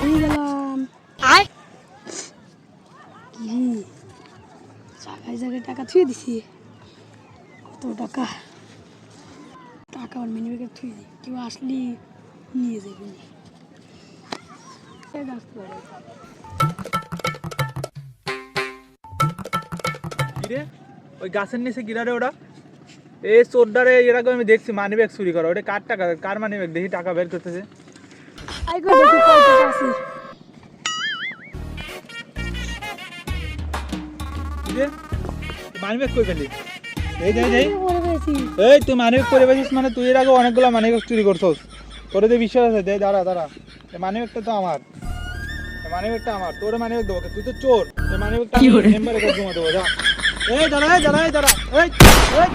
পেয়ে গেলাম। আয় কি জায়গায় জায়গায় টাকা থুয়ে দিছি। কত টাকা টাকা আর মিনি ব্যাগে থুয়ে দিই, কেউ আসলি নিয়ে যাবে। কিরে ওই গাছের নিচে গিরারে ওটা এই চোরদারে এর আগে আমি দেখছি মানি ব্যাগ চুরি করা। ওটা কার টাকা, কার মানি ব্যাগ? দেখি টাকা বের করতেছে। আই কই দেখি কত টাকা আছে। কিরে মানি ব্যাগ কই পেলি? এই মনে পেয়েছি। এই তুই মানি ব্যাগ করে পেয়েছিস মানে তুই এর আগে অনেকগুলো মানি ব্যাগ চুরি করছস। তোর যে বিশ্বাস আছে দে, দাঁড়া দাঁড়া, এই মানি ব্যাগটা তো আমার, এই মানি ব্যাগটা আমার। তোর মানি ব্যাগ দেবো, তুই তো চোর। এই মানি ব্যাগটা আমি মেম্বারে করে জমা দেবো। যা এই দাঁড়া এই দাঁড়া এই দাঁড়া এই এই